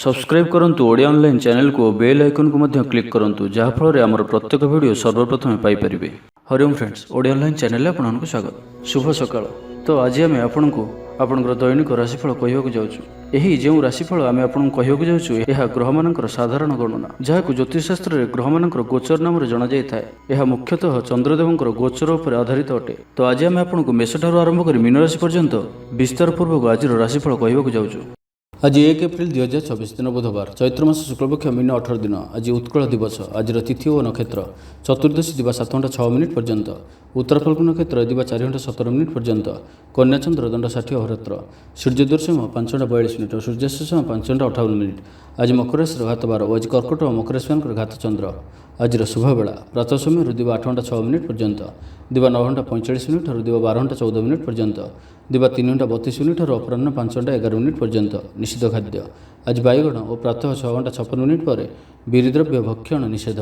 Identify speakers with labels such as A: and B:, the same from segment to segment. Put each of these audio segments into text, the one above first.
A: Subscribe करंतु Odia online channel को bell icon को मध्य क्लिक करंतु जहाँ फल आमर प्रत्येक वीडियो सर्वप्रथम Piper. Hariom friends, Odia online channel आपको स्वागत। शुभ सकाळ। तो आज आम आपको आपंकर दैनिक राशिफल कहवाक जाऊँ। यही जो राशिफल आम आपको कहवाक जाऊँ यह ग्रह मानकर साधारण गणना जहाँ ज्योतिषशास्त्र में ग्रह मानकर गोचर नाम जाना जाए। यह मुख्यतः चंद्रदेवंकर गोचर पर आधारित अटे। तो आज आम आपको मेष ठारू आरंभ कर मीन राशि पर्यंत विस्तार पूर्वक आज राशिफल कहवाक जाऊँ। आज 1 एप्रिल 2024 दिन बुधवार, चैत्र मास शुक्लपक्ष मीन 18 दिन। आज उत्कल दिवस। आज तिथि और नक्षत्र चतुर्दशी दिवा 7 घंटा 6 मिनिट पर्यंत, उत्तर फाल्गुन नक्षत्र दिवा 4 घंटा 17 मिनिट पर्यंत, कन्या चंद्र दंड 60 अहोरात्र, सूर्योदय समय 5 घंटा 42 मिनिट और सूर्यास्त समय 5 घंटा 58 मिनिट। आज मकर राशि घात 12 और आज कर्कट और मकर राशि घात चंद्र। आज शुभ बेला प्रातः समय दिवा 8 घंटा 6 मिनिट पर्यंत, दिवा 9 घंटा 45 मिनिट और दिवा 12 घंटा 14 मिनिट पर्यंत, दिवा 3 घंटा 32 मिनिट और अपराह्न 5 घंटा 11 मिनिट पर्यंत। निषिद्ध खाद्य आज बैगण और प्रातः 6 घंटा 56 मिनिट पर बीरिद्रव्य भक्षण निषेध।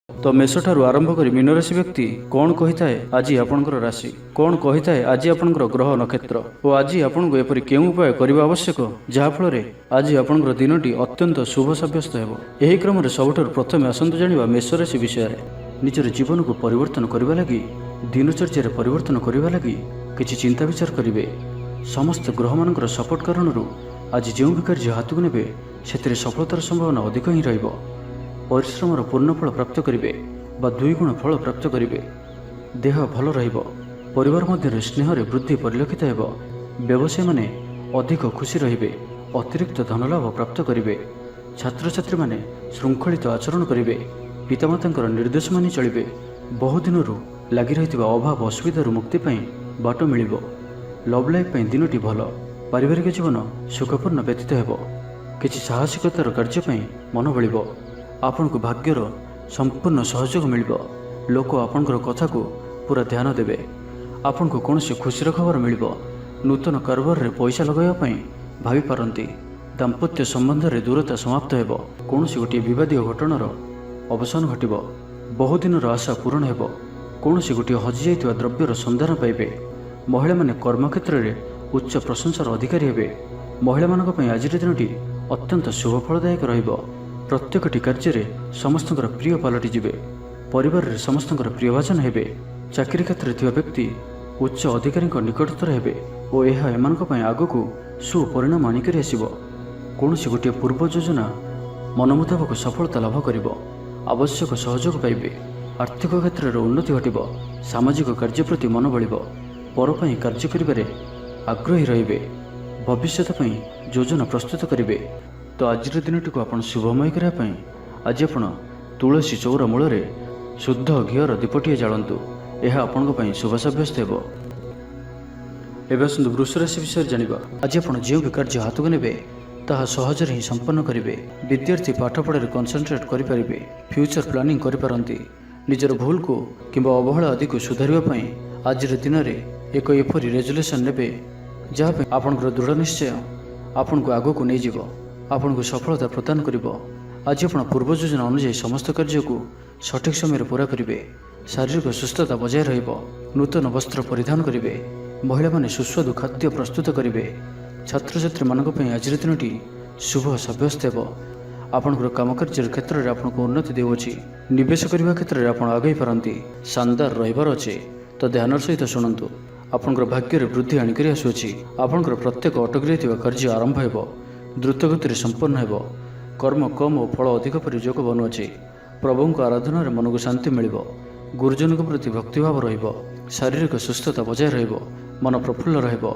A: तो मेष ठारू आरंभ कर मीन राशि व्यक्ति कौन कही थाए आज आपणकर राशि, कौन कही थाए आज आपणकर ग्रह नक्षत्र और आज आपको एपरि केउं उपाय करबा आवश्यक जहाँ फल आज आपणकर दिनटी अत्यंत शुभ सब्यस्त हेबो। एही क्रम रे सबठारु प्रथमे आसंतु जानिबा मेष राशि विषय रे। निजर जीवन को परिवर्तन करबा लागि, दिनचर्या रे परिवर्तन करबा लागि किछि चिंता विचार करिवे। समस्त ग्रह मानकर सपोर्ट कारणरू आज जो भी कार्य हाथ को नेबे सेतिरे सफलतार संभावना अधिक ही रहिबो। परिश्रमर पूर्ण फल प्राप्त करिवे बा 2 गुण फल प्राप्त करिवे। देह भल रहिबो। परिवार मध्य स्नेह रे वृद्धि परिलक्षित हेबो। व्यवसायी माने अधिक खुशी रहिबे। अतिरिक्त धनलाभ प्राप्त करिवे। छात्र छात्री माने श्रृंखलित आचरण करिवे। पितामातांकर निर्देश मानि चलिबे। बहु दिनरू लागि रहितबा अभाव असुविधारू मुक्ति पई बाट मिलिबो। लव लाइफ पई दिनटी भल। पारिवारिक जीवन सुखपूर्ण व्यतीत हेबो। किछि साहसिकतार कार्य पई मन बळिबो। आपनको भाग्यर संपूर्ण सहयोग मिलिबो। लोक आपनकर कथा को पूरा ध्यान देबे। आपनको कोनोसी खुशीर खबर मिलिबो। नूतन कारोबार रे पैसा लगाइबा पई भाबी पारंती। दाम्पत्य संबंध रे दूरता समाप्त हेबो। कोनोसी गोटे विवादीय घटनार अवसान घटिबो। बहु दिनर आशा पूर्ण हेबो। कोनोसी गोटे हजि जाइतिबा द्रव्यर संधान पाइबे। महिला माने कर्मक्षेत्र रे उच्च प्रशंसार अधिकारी हेबे। महिला मानक पई आजिर दिनटी अत्यंत शुभ फलदायक रहिबो। प्रत्येकटी कार्य समस्त प्रिय पलटि जिवे। परिवार रे समस्त प्रियभाजन हेबे। चाकरी क्षेत्र थिबा व्यक्ति उच्च अधिकारी निकटतर हेबे और यह एमानक पई आगकू सुपरिणाम आनिकरी आसिबो। कोनोसी गोटे पूर्व योजना मन मुताबक सफलता लाभ करिबो। आवश्यक सहयोग पाइबे। आर्थिक क्षेत्र में उन्नति घटिबो। सामाजिक कार्य प्रति मन बळिबो। पर पई कार्य करिबारे आग्रही रहिबे। भविष्यत पई योजना प्रस्तुत करिबे। तो आज दिनटी को आपण शुभमय करिया पई आज आपण तुलसी चौरा मूल रे शुद्ध घीर दीपटिए जालंतु। यह आपण पई शुभ सब्यस्त हेबो। एबे आसंतु वृष राशि विषय जानिबा। आज आपण जे भी कार्य हाथ को नेबे ताहा सहज ही संपन्न करिवे। विद्यार्थी पाठपढ़ा कनसेंट्रेट करि परिबे। फ्यूचर प्लानिंग करि पारंती। निजर भूल को किंबा अवहेला आदि को सुधारिबा पई आज दिन रे एक एपरि रेजुलेशन नेबे जहाँ पे आपनकर दृढ़ निश्चय आपन को आगो को नहीं जीवो। आपन को सफलता प्रदान करिबो। आज आपण पूर्व योजना अनुसार समस्त कार्य को सठिक समय पूरा करिवे। शारीरिक सुस्थता बजाय रहिबो। नूतन वस्त्र परिधान करिवे। महिला माने सुस्वादु खाद्य प्रस्तुत करिवे। छात्र छात्री मानक पई आज दिनटी शुभ सब्यस्त हेबो। आपनकर काम कार्य क्षेत्र में आपको उन्नति देउछि। निवेश करबा क्षेत्र में आपण आगई पारंती। शानदार रहिबार अछि। तो ध्यान सहित शुणु। आपनकर भाग्य वृद्धि आनिकरी आसुछि। आपनकर प्रत्येक अटकी रहितबा कार्य आरंभ हेबो। द्रुत गति संपन्न हेबो। कर्म कम और फल अधिक पर योग बनुअछि। प्रभु आराधना रे मन को शांति मिलिबो। गुरुजन के प्रति भक्तिभाव रहिबो। शारीरिक सुस्थता बजाय रहिबो। मन प्रफुल्ल रहिबो।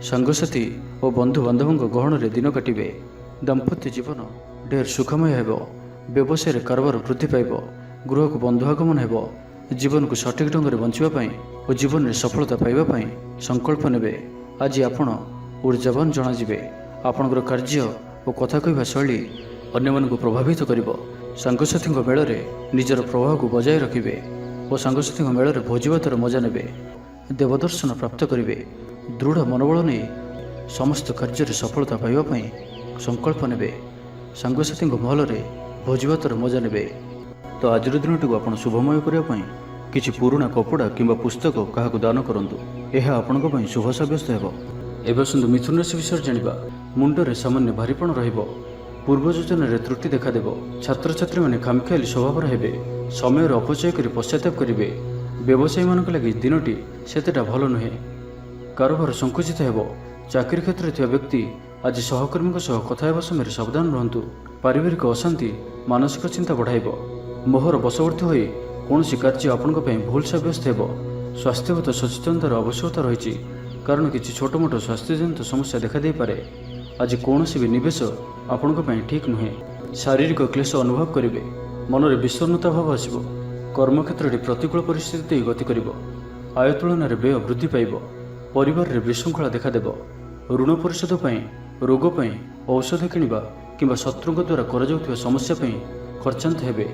A: संगसाथी और बंधु बांधवों गहन रे दिन काटिबे। दाम्पत्य जीवन ढेर सुखमय हेबो। व्यवसाय कारोबार वृद्धि पाइबो। गृह को बंधु आगमन हेबो। जीवन को सठिक ढंग से बंचिबा पई और जीवन में सफलता पाइबा पई संकल्प नेबे। आज आपण ऊर्जावान जणाजिबे। आपणकर कार्य और कथा कहवा शैली अन्य मन को प्रभावित करिबो। सांगसाथी मेल में निजर प्रभाव को बजाय रखिबे और सांगसाथी मेल में भोजीभातर मजा नेबे। देवदर्शन प्राप्त करिबे। दृढ़ मनोबल नहीं समस्त कार्य सफलता पाइबा पई संकल्प नेबे। सांगसाथी महल में भोजीभातर मजा नेबे। तो आज दिनटी को आप शुभमय करने किसी पुराणा कपड़ा किंबा पुस्तक क्या दान करंतु। यह आपण शुभ सब्यस्त हेबो। एवं आसंतु मिथुन राशि विषय जानिबा। मुंडरे सामान्य भारीपण रहिबो। ପୂର୍ବ ଯୋଜନାରେ ତ୍ରୁଟି ଦେଖାଦେବ। ଛାତ୍ରଛାତ୍ରୀମାନେ ଖାମଖିଆଲି ସ୍ୱଭାବର ହେବେ, ସମୟର ଅପଚୟ କରି ପଶ୍ଚାତାପ କରିବେ। ବ୍ୟବସାୟୀମାନଙ୍କ ଲାଗି ଦିନଟି ସେତେଟା ଭଲ ନୁହେଁ। କାରବାର ସଂକୁଚିତ ହେବ। ଚାକିରି କ୍ଷେତ୍ରରେ ଥିବା ବ୍ୟକ୍ତି ଆଜି ସହକର୍ମୀଙ୍କ ସହ କଥା ହେବା ସମୟରେ ସାବଧାନ ରୁହନ୍ତୁ। ପାରିବାରିକ ଅଶାନ୍ତି ମାନସିକ ଚିନ୍ତା ବଢ଼ାଇବ। ମୋହର ବଶବର୍ତ୍ତୀ ହୋଇ କୌଣସି କାର୍ଯ୍ୟ ଆପଣଙ୍କ ପାଇଁ ଭୁଲ ସାବ୍ୟସ୍ତ ହେବ। ସ୍ୱାସ୍ଥ୍ୟଗତ ସଚେତନତାର ଆବଶ୍ୟକତା ରହିଛି, କାରଣ କିଛି ଛୋଟମୋଟ ସ୍ୱାସ୍ଥ୍ୟଜନିତ ସମସ୍ୟା ଦେଖାଦେଇପାରେ। ଆଜି କୌଣସି ବି ନିବେଶ ଆପଣଙ୍କ ପାଇଁ ଠିକ୍ ନୁହେଁ। ଶାରୀରିକ କ୍ଲେଶ ଅନୁଭବ କରିବେ। ମନରେ ବିଷର୍ଣ୍ଣତା ଭାବ ଆସିବ। କର୍ମକ୍ଷେତ୍ରଟି ପ୍ରତିକୂଳ ପରିସ୍ଥିତି ଦେଇ ଗତି କରିବ। ଆୟ ତୁଳନାରେ ବ୍ୟୟ ବୃଦ୍ଧି ପାଇବ। ପରିବାରରେ ବିଶୃଙ୍ଖଳା ଦେଖାଦେବ। ଋଣ ପରିଶୋଧ ପାଇଁ, ରୋଗ ପାଇଁ, ଔଷଧ କିଣିବା କିମ୍ବା ଶତ୍ରୁଙ୍କ ଦ୍ୱାରା କରାଯାଉଥିବା ସମସ୍ୟା ପାଇଁ ଖର୍ଚ୍ଚାନ୍ତ ହେବେ।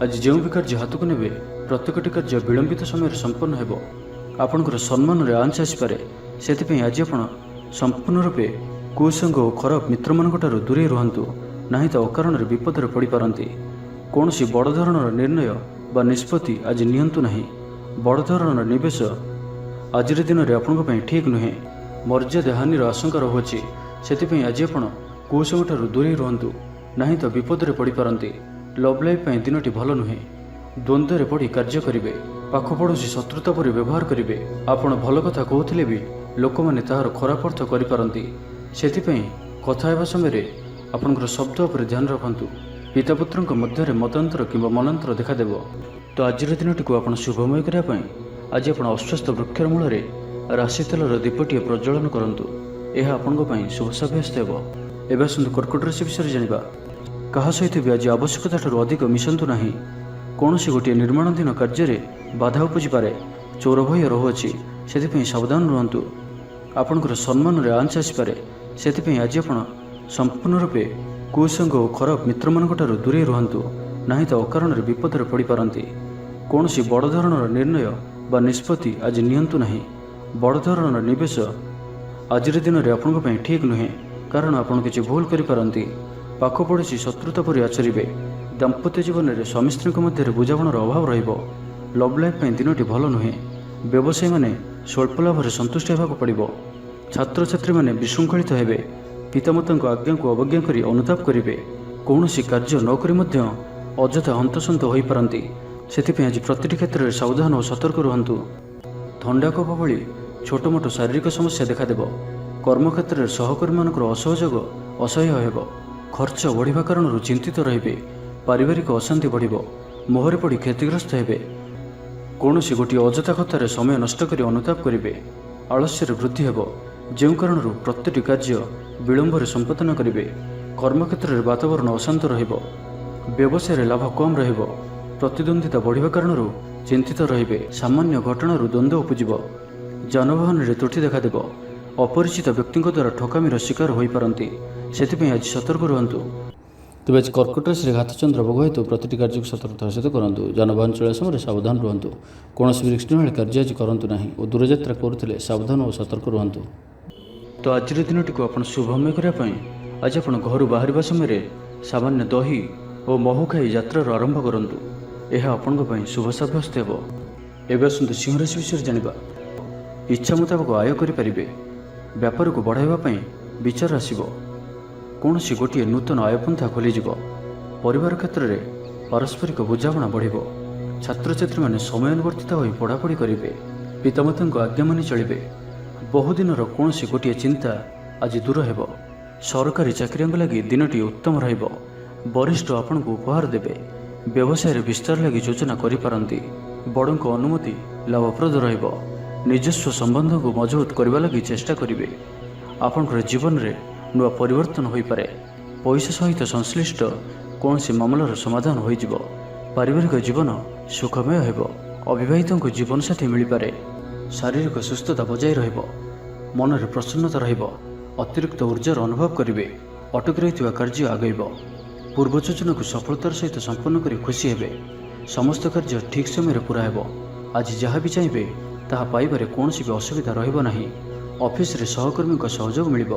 A: ଆଜି ଯେଉଁ ବି କାର୍ଯ୍ୟ ହାତକୁ ନେବେ, ପ୍ରତ୍ୟେକଟି କାର୍ଯ୍ୟ ବିଳମ୍ବିତ ସମୟରେ ସମ୍ପନ୍ନ ହେବ। ଆପଣଙ୍କର ସମ୍ମାନରେ ଆଞ୍ଚ ଆସିପାରେ। ସେଥିପାଇଁ ଆଜି ଆପଣ ସମ୍ପୂର୍ଣ୍ଣ ରୂପେ କୁସଙ୍ଗ ଓ ଖରାପ ମିତ୍ରମାନଙ୍କଠାରୁ ଦୂରେଇ ରୁହନ୍ତୁ, ନାହିଁ ତ ଅକାରଣରେ ବିପଦରେ ପଡ଼ିପାରନ୍ତି। କୌଣସି ବଡ଼ ଧରଣର ନିର୍ଣ୍ଣୟ ବା ନିଷ୍ପତ୍ତି ଆଜି ନିଅନ୍ତୁ ନାହିଁ। ବଡ଼ ଧରଣର ନିବେଶ ଆଜିର ଦିନରେ ଆପଣଙ୍କ ପାଇଁ ଠିକ୍ ନୁହେଁ। ମର୍ଯ୍ୟାଦା ହାନିର ଆଶଙ୍କା ରହୁଅଛି। ସେଥିପାଇଁ ଆଜି ଆପଣ କୁସଙ୍ଗଠାରୁ ଦୂରେଇ ରୁହନ୍ତୁ, ନାହିଁ ତ ବିପଦରେ ପଡ଼ିପାରନ୍ତି। ଲଭ୍ ଲାଇଫ୍ ପାଇଁ ଦିନଟି ଭଲ ନୁହେଁ। ଦ୍ୱନ୍ଦ୍ୱରେ ପଡ଼ି କାର୍ଯ୍ୟ କରିବେ। ପାଖ ପଡ଼ୋଶୀ ଶତ୍ରୁତା ପରି ବ୍ୟବହାର କରିବେ। ଆପଣ ଭଲ କଥା କହୁଥିଲେ ବି ଲୋକମାନେ ତାହାର ଖରାପ ଅର୍ଥ କରିପାରନ୍ତି। ସେଥିପାଇଁ କଥା ହେବା ସମୟରେ ଆପଣଙ୍କର ଶବ୍ଦ ଉପରେ ଧ୍ୟାନ ରଖନ୍ତୁ। ପିତାପୁତ୍ରଙ୍କ ମଧ୍ୟରେ ମତାନ୍ତର କିମ୍ବା ମନାନ୍ତର ଦେଖାଦେବ। ତ ଆଜିର ଦିନଟିକୁ ଆପଣ ଶୁଭମୟ କରିବା ପାଇଁ ଆଜି ଆପଣ ଅଶ୍ୱସ୍ଥ ବୃକ୍ଷର ମୂଳରେ ରାଶି ତେଲର ଦୀପଟିଏ ପ୍ରଜ୍ୱଳନ କରନ୍ତୁ। ଏହା ଆପଣଙ୍କ ପାଇଁ ଶୁଭ ସାବ୍ୟସ୍ତ ହେବ। ଏବେ ଆସନ୍ତୁ କର୍କଟ ରାଶି ବିଷୟରେ ଜାଣିବା। କାହା ସହିତ ବି ଆଜି ଆବଶ୍ୟକତାଠାରୁ ଅଧିକ ମିଶନ୍ତୁ ନାହିଁ। କୌଣସି ଗୋଟିଏ ନିର୍ମାଣାଧୀନ କାର୍ଯ୍ୟରେ ବାଧା ଉପୁଜିପାରେ। ଚୋର ଭୟ ରହୁଅଛି, ସେଥିପାଇଁ ସାବଧାନ ରୁହନ୍ତୁ। ଆପଣଙ୍କର ସମ୍ମାନରେ ଆଞ୍ଚ ଆସିପାରେ। ସେଥିପାଇଁ ଆଜି ଆପଣ ସମ୍ପୂର୍ଣ୍ଣ ରୂପେ କୁସଙ୍ଗ ଓ ଖରାପ ମିତ୍ରମାନଙ୍କଠାରୁ ଦୂରେଇ ରୁହନ୍ତୁ, ନାହିଁ ତ ଅକାରଣରେ ବିପଦରେ ପଡ଼ିପାରନ୍ତି। କୌଣସି ବଡ଼ ଧରଣର ନିର୍ଣ୍ଣୟ ବା ନିଷ୍ପତ୍ତି ଆଜି ନିଅନ୍ତୁ ନାହିଁ। ବଡ଼ ଧରଣର ନିବେଶ ଆଜିର ଦିନରେ ଆପଣଙ୍କ ପାଇଁ ଠିକ୍ ନୁହେଁ, କାରଣ ଆପଣ କିଛି ଭୁଲ କରିପାରନ୍ତି। ପାଖ ପଡ଼ୋଶୀ ଶତ୍ରୁତା ପରି ଆଚରିବେ। ଦାମ୍ପତ୍ୟ ଜୀବନରେ ସ୍ୱାମୀ ସ୍ତ୍ରୀଙ୍କ ମଧ୍ୟରେ ବୁଝାମଣାର ଅଭାବ ରହିବ। ଲଭ୍ ଲାଇଫ୍ ପାଇଁ ଦିନଟି ଭଲ ନୁହେଁ। ବ୍ୟବସାୟୀମାନେ ସ୍ୱଳ୍ପ ଲାଭରେ ସନ୍ତୁଷ୍ଟ ହେବାକୁ ପଡ଼ିବ। ଛାତ୍ରଛାତ୍ରୀମାନେ ବିଶୃଙ୍ଖଳିତ ହେବେ। ପିତାମାତାଙ୍କ ଆଜ୍ଞାକୁ ଅବଜ୍ଞା କରି ଅନୁତାପ କରିବେ। କୌଣସି କାର୍ଯ୍ୟ ନ କରି ମଧ୍ୟ ଅଯଥା ହନ୍ତସନ୍ତ ହୋଇପାରନ୍ତି। ସେଥିପାଇଁ ଆଜି ପ୍ରତିଟି କ୍ଷେତ୍ରରେ ସାବଧାନ ଓ ସତର୍କ ରୁହନ୍ତୁ। ଥଣ୍ଡା କଫ ଭଳି ଛୋଟମୋଟ ଶାରୀରିକ ସମସ୍ୟା ଦେଖାଦେବ। କର୍ମକ୍ଷେତ୍ରରେ ସହକର୍ମୀମାନଙ୍କର ଅସହଯୋଗ ଅସହ୍ୟ ହେବ। ଖର୍ଚ୍ଚ ବଢ଼ିବା କାରଣରୁ ଚିନ୍ତିତ ରହିବେ। ପାରିବାରିକ ଅଶାନ୍ତି ବଢ଼ିବ। ମୋହରେ ପଡ଼ି କ୍ଷତିଗ୍ରସ୍ତ ହେବେ। କୌଣସି ଗୋଟିଏ ଅଯଥା କଥାରେ ସମୟ ନଷ୍ଟ କରି ଅନୁତାପ କରିବେ। ଆଳସ୍ୟରେ ବୃଦ୍ଧି ହେବ, ଯେଉଁ କାରଣରୁ ପ୍ରତିଟି କାର୍ଯ୍ୟ ବିଳମ୍ବରେ ସମ୍ପାଦନ କରିବେ। କର୍ମକ୍ଷେତ୍ରରେ ବାତାବରଣ ଅଶାନ୍ତ ରହିବ। ବ୍ୟବସାୟରେ ଲାଭ କମ୍ ରହିବ। ପ୍ରତିଦ୍ୱନ୍ଦିତା ବଢ଼ିବା କାରଣରୁ ଚିନ୍ତିତ ରହିବେ। ସାମାନ୍ୟ ଘଟଣାରୁ ଦ୍ୱନ୍ଦ୍ୱ ଉପୁଜିବ। ଯାନବାହନରେ ତ୍ରୁଟି ଦେଖାଦେବ। ଅପରିଚିତ ବ୍ୟକ୍ତିଙ୍କ ଦ୍ୱାରା ଠକାମିର ଶିକାର ହୋଇପାରନ୍ତି। ସେଥିପାଇଁ ଆଜି ସତର୍କ ରୁହନ୍ତୁ। ତେବେ ଆଜି କର୍କଟ ରାଶିରେ ଘାତଚନ୍ଦ୍ର ଭୋଗ ହେତୁ ପ୍ରତିଟି କାର୍ଯ୍ୟକୁ ସତର୍କତାର ସହିତ କରନ୍ତୁ। ଯାନବାହନ ଚଳାଇବା ସମୟରେ ସାବଧାନ ରୁହନ୍ତୁ। କୌଣସି ବି ରିକ୍ସମେଳ କାର୍ଯ୍ୟ ଆଜି କରନ୍ତୁ ନାହିଁ ଓ ଦୂରଯାତ୍ରା କରୁଥିଲେ ସାବଧାନ ଓ ସତର୍କ ରୁହନ୍ତୁ। ତ ଆଜିର ଦିନଟିକୁ ଆପଣ ଶୁଭମୟ କରିବା ପାଇଁ ଆଜି ଆପଣ ଘରୁ ବାହାରିବା ସମୟରେ ସାମାନ୍ୟ ଦହି ଓ ମହୁ ଖାଇ ଯାତ୍ରାର ଆରମ୍ଭ କରନ୍ତୁ। ଏହା ଆପଣଙ୍କ ପାଇଁ ଶୁଭ ସାବ୍ୟସ୍ତ ହେବ। ଏବେ ଆସନ୍ତୁ ସିଂହ ରାଶି ବିଷୟରେ ଜାଣିବା। ଇଚ୍ଛା ମୁତାବକ ଆୟ କରିପାରିବେ। ବ୍ୟାପାରକୁ ବଢ଼ାଇବା ପାଇଁ ବିଚାର ଆସିବ। କୌଣସି ଗୋଟିଏ ନୂତନ ଆୟପନ୍ଥା ଖୋଲିଯିବ। ପରିବାର କ୍ଷେତ୍ରରେ ପାରସ୍ପରିକ ବୁଝାମଣା ବଢ଼ିବ। ଛାତ୍ରଛାତ୍ରୀମାନେ ସମୟାନୁବର୍ତ୍ତିତ ହୋଇ ପଢ଼ାପଢ଼ି କରିବେ। ପିତାମାତାଙ୍କ ଆଜ୍ଞା ମାନି ଚଳିବେ। ବହୁଦିନର କୌଣସି ଗୋଟିଏ ଚିନ୍ତା ଆଜି ଦୂର ହେବ। ସରକାରୀ ଚାକିରିଆଙ୍କ ଲାଗି ଦିନଟି ଉତ୍ତମ ରହିବ। ବରିଷ୍ଠ ଆପଣଙ୍କୁ ଉପହାର ଦେବେ। ବ୍ୟବସାୟରେ ବିସ୍ତାର ଲାଗି ଯୋଜନା କରିପାରନ୍ତି। ବଡ଼ଙ୍କ ଅନୁମତି ଲାଭପ୍ରଦ ରହିବ। ନିଜସ୍ୱ ସମ୍ବନ୍ଧକୁ ମଜବୁତ କରିବା ଲାଗି ଚେଷ୍ଟା କରିବେ। ଆପଣଙ୍କର ଜୀବନରେ ନୂଆ ପରିବର୍ତ୍ତନ ହୋଇପାରେ। ପଇସା ସହିତ ସଂଶ୍ଳିଷ୍ଟ କୌଣସି ମାମଲାର ସମାଧାନ ହୋଇଯିବ। ପାରିବାରିକ ଜୀବନ ସୁଖମୟ ହେବ। ଅବିବାହିତଙ୍କୁ ଜୀବନସାଥୀ ମିଳିପାରେ। ଶାରୀରିକ ସୁସ୍ଥତା ବଜାୟ ରହିବ। ମନରେ ପ୍ରସନ୍ନତା ରହିବ। ଅତିରିକ୍ତ ଉର୍ଜାର ଅନୁଭବ କରିବେ। ଅଟକି ରହିଥିବା କାର୍ଯ୍ୟ ଆଗେଇବ। ପୂର୍ବ ଯୋଜନାକୁ ସଫଳତାର ସହିତ ସମ୍ପନ୍ନ କରି ଖୁସି ହେବେ। ସମସ୍ତ କାର୍ଯ୍ୟ ଠିକ୍ ସମୟରେ ପୁରା ହେବ। ଆଜି ଯାହା ବି ଚାହିଁବେ ତାହା ପାଇବାରେ କୌଣସି ବି ଅସୁବିଧା ରହିବ ନାହିଁ। ଅଫିସରେ ସହକର୍ମୀଙ୍କ ସହଯୋଗ ମିଳିବ।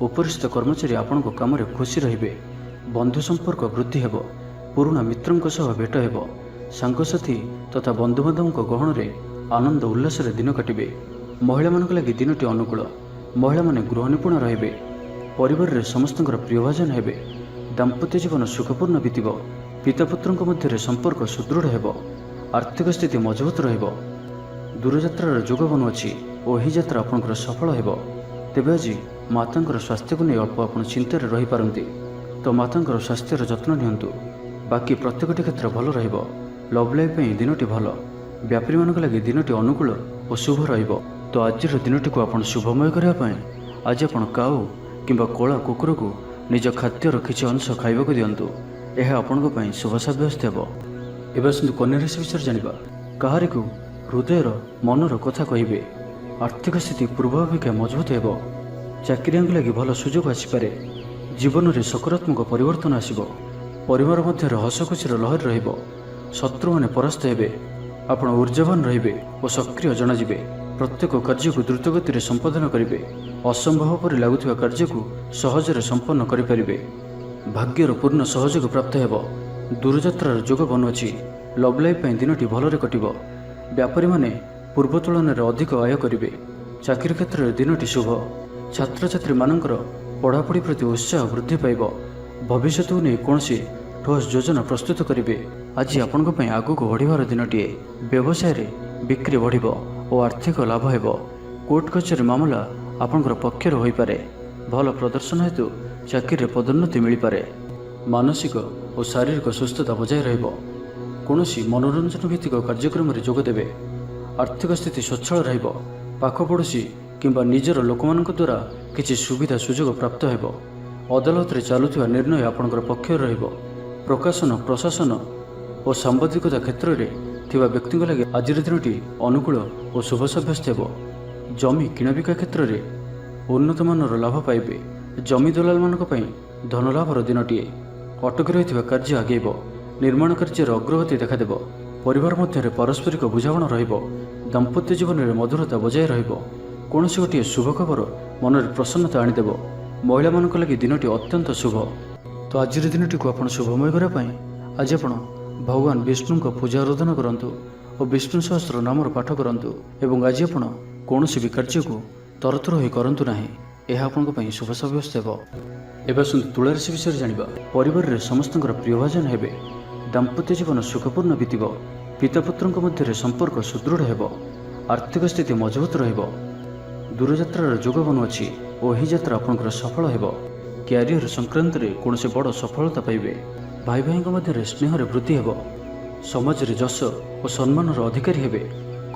A: ଉପରିସ୍ଥ କର୍ମଚାରୀ ଆପଣଙ୍କ କାମରେ ଖୁସି ରହିବେ। ବନ୍ଧୁ ସମ୍ପର୍କ ବୃଦ୍ଧି ହେବ। ପୁରୁଣା ମିତ୍ରଙ୍କ ସହ ଭେଟ ହେବ। ସାଙ୍ଗସାଥୀ ତଥା ବନ୍ଧୁବାନ୍ଧବଙ୍କ ଗହଣରେ ଆନନ୍ଦ ଉଲ୍ଲାସରେ ଦିନ କାଟିବେ। ମହିଳାମାନଙ୍କ ଲାଗି ଦିନଟି ଅନୁକୂଳ। ମହିଳାମାନେ ଗୃହ ନିପୁଣ ରହିବେ। ପରିବାରରେ ସମସ୍ତଙ୍କର ପ୍ରିୟଭାଜନ ହେବେ। ଦାମ୍ପତ୍ୟ ଜୀବନ ସୁଖପୂର୍ଣ୍ଣ ବିତିବ। ପିତାପୁତ୍ରଙ୍କ ମଧ୍ୟରେ ସମ୍ପର୍କ ସୁଦୃଢ଼ ହେବ। ଆର୍ଥିକ ସ୍ଥିତି ମଜବୁତ ରହିବ। ଦୂରଯାତ୍ରାର ଯୋଗ ବନୁଅଛି ଓ ଏହି ଯାତ୍ରା ଆପଣଙ୍କର ସଫଳ ହେବ। ତେବେ ଆଜି ମାତାଙ୍କର ସ୍ୱାସ୍ଥ୍ୟକୁ ନେଇ ଅଳ୍ପ ଆପଣ ଚିନ୍ତାରେ ରହିପାରନ୍ତି, ତ ମାତାଙ୍କର ସ୍ୱାସ୍ଥ୍ୟର ଯତ୍ନ ନିଅନ୍ତୁ। ବାକି ପ୍ରତ୍ୟେକଟି କ୍ଷେତ୍ର ଭଲ ରହିବ। ଲଭ୍ ଲାଇଫ୍ ପାଇଁ ଦିନଟି ଭଲ। ବ୍ୟାପାରୀମାନଙ୍କ ଲାଗି ଦିନଟି ଅନୁକୂଳ ଓ ଶୁଭ ରହିବ। ତ ଆଜିର ଦିନଟିକୁ ଆପଣ ଶୁଭମୟ କରିବା ପାଇଁ ଆଜି ଆପଣ କାଉ କିମ୍ବା କଳା କୁକୁରକୁ ନିଜ ଖାଦ୍ୟର କିଛି ଅଂଶ ଖାଇବାକୁ ଦିଅନ୍ତୁ। ଏହା ଆପଣଙ୍କ ପାଇଁ ଶୁଭ ସାବ୍ୟସ୍ତ ହେବ। ଏବେ ଆସନ୍ତୁ କନ୍ୟା ରାଶି ବିଷୟରେ ଜାଣିବା। କାହାରିକୁ ହୃଦୟର ମନର କଥା କହିବେ। ଆର୍ଥିକ ସ୍ଥିତି ପୂର୍ବ ଅପେକ୍ଷା ମଜବୁତ ହେବ। ଚାକିରିଆଙ୍କ ଲାଗି ଭଲ ସୁଯୋଗ ଆସିପାରେ। ଜୀବନରେ ସକାରାତ୍ମକ ପରିବର୍ତ୍ତନ ଆସିବ। ପରିବାର ମଧ୍ୟରେ ହସଖୁସିର ଲହରୀ ରହିବ। ଶତ୍ରୁମାନେ ପରାସ୍ତ ହେବେ। ଆପଣ ଊର୍ଜାବାନ ରହିବେ ଓ ସକ୍ରିୟ ଜଣାଯିବେ। ପ୍ରତ୍ୟେକ କାର୍ଯ୍ୟକୁ ଦ୍ରୁତଗତିରେ ସମ୍ପାଦନ କରିବେ। ଅସମ୍ଭବ ପରି ଲାଗୁଥିବା କାର୍ଯ୍ୟକୁ ସହଜରେ ସମ୍ପନ୍ନ କରିପାରିବେ। ଭାଗ୍ୟର ପୂର୍ଣ୍ଣ ସହଯୋଗ ପ୍ରାପ୍ତ ହେବ। ଦୂରଯାତ୍ରାର ଯୋଗ ବନୁଅଛି। ଲଭ୍ ଲାଇଫ୍ ପାଇଁ ଦିନଟି ଭଲରେ କଟିବ। ବ୍ୟାପାରୀମାନେ ପୂର୍ବ ତୁଳନାରେ ଅଧିକ ଆୟ କରିବେ। ଚାକିରି କ୍ଷେତ୍ରରେ ଦିନଟି ଶୁଭ। ଛାତ୍ରଛାତ୍ରୀମାନଙ୍କର ପଢ଼ାପଢ଼ି ପ୍ରତି ଉତ୍ସାହ ବୃଦ୍ଧି ପାଇବ। ଭବିଷ୍ୟତକୁ ନେଇ କୌଣସି ଠୋସ୍ ଯୋଜନା ପ୍ରସ୍ତୁତ କରିବେ। ଆଜି ଆପଣଙ୍କ ପାଇଁ ଆଗକୁ ବଢ଼ିବାର ଦିନଟିଏ। ବ୍ୟବସାୟରେ ବିକ୍ରି ବଢ଼ିବ ଓ ଆର୍ଥିକ ଲାଭ ହେବ। କୋର୍ଟ କଚେରୀ ମାମଲା ଆପଣଙ୍କର ପକ୍ଷରେ ହୋଇପାରେ। ଭଲ ପ୍ରଦର୍ଶନ ହେତୁ ଚାକିରିରେ ପଦୋନ୍ନତି ମିଳିପାରେ। ମାନସିକ ଓ ଶାରୀରିକ ସୁସ୍ଥତା ବଜାୟ ରହିବ। କୌଣସି ମନୋରଞ୍ଜନ ଭିତ୍ତିକ କାର୍ଯ୍ୟକ୍ରମରେ ଯୋଗ ଦେବେ। ଆର୍ଥିକ ସ୍ଥିତି ସ୍ୱଚ୍ଛଳ ରହିବ। ପାଖ ପଡ଼ୋଶୀ କିମ୍ବା ନିଜର ଲୋକମାନଙ୍କ ଦ୍ୱାରା କିଛି ସୁବିଧା ସୁଯୋଗ ପ୍ରାପ୍ତ ହେବ। ଅଦାଲତରେ ଚାଲୁଥିବା ନିର୍ଣ୍ଣୟ ଆପଣଙ୍କର ପକ୍ଷରେ ରହିବ। ପ୍ରକାଶନ, ପ୍ରଶାସନ ଓ ସାମ୍ବାଦିକତା କ୍ଷେତ୍ରରେ ଥିବା ବ୍ୟକ୍ତିଙ୍କ ଲାଗି ଆଜିର ଦିନଟି ଅନୁକୂଳ ଓ ଶୁଭ ସାବ୍ୟସ୍ତ ହେବ। ଜମି କିଣାବିକା କ୍ଷେତ୍ରରେ ଉନ୍ନତମାନର ଲାଭ ପାଇବେ। ଜମି ଦଲାଲମାନଙ୍କ ପାଇଁ ଧନଲାଭର ଦିନଟିଏ। ଅଟକି ରହିଥିବା କାର୍ଯ୍ୟ ଆଗେଇବ। ନିର୍ମାଣ କାର୍ଯ୍ୟରେ ଅଗ୍ରଗତି ଦେଖାଦେବ। ପରିବାର ମଧ୍ୟରେ ପାରସ୍ପରିକ ବୁଝାମଣା ରହିବ। ଦାମ୍ପତ୍ୟ ଜୀବନରେ ମଧୁରତା ବଜାୟ ରହିବ। କୌଣସି ଗୋଟିଏ ଶୁଭ ଖବର ମନରେ ପ୍ରସନ୍ନତା ଆଣିଦେବ। ମହିଳାମାନଙ୍କ ଲାଗି ଦିନଟି ଅତ୍ୟନ୍ତ ଶୁଭ। ତ ଆଜିର ଦିନଟିକୁ ଆପଣ ଶୁଭମୟ କରିବା ପାଇଁ ଆଜି ଆପଣ ଭଗବାନ ବିଷ୍ଣୁଙ୍କ ପୂଜା ଆରାଧନା କରନ୍ତୁ ଓ ବିଷ୍ଣୁ ସହସ୍ର ନାମର ପାଠ କରନ୍ତୁ। ଏବଂ ଆଜି ଆପଣ କୌଣସି ବି କାର୍ଯ୍ୟକୁ ତରତର ହୋଇ କରନ୍ତୁ ନାହିଁ। ଏହା ଆପଣଙ୍କ ପାଇଁ ଶୁଭ ସାବ୍ୟସ୍ତ ହେବ। ଏବେ ଆସନ୍ତୁ ତୁଳା ରାଶି ବିଷୟରେ ଜାଣିବା। ପରିବାରରେ ସମସ୍ତଙ୍କର ପ୍ରିୟଭାଜନ ହେବେ। ଦାମ୍ପତ୍ୟ ଜୀବନ ସୁଖପୂର୍ଣ୍ଣ ବିତିବ। ପିତାପୁତ୍ରଙ୍କ ମଧ୍ୟରେ ସମ୍ପର୍କ ସୁଦୃଢ଼ ହେବ। ଆର୍ଥିକ ସ୍ଥିତି ମଜବୁତ ରହିବ। ଦୂରଯାତ୍ରାର ଯୋଗ ବନୁଅଛି ଓ ଏହି ଯାତ୍ରା ଆପଣଙ୍କର ସଫଳ ହେବ। କ୍ୟାରିୟର ସଂକ୍ରାନ୍ତରେ କୌଣସି ବଡ଼ ସଫଳତା ପାଇବେ। ଭାଇ ଭାଇଙ୍କ ମଧ୍ୟରେ ସ୍ନେହରେ ବୃଦ୍ଧି ହେବ। ସମାଜରେ ଯଶ ଓ ସମ୍ମାନର ଅଧିକାରୀ ହେବେ।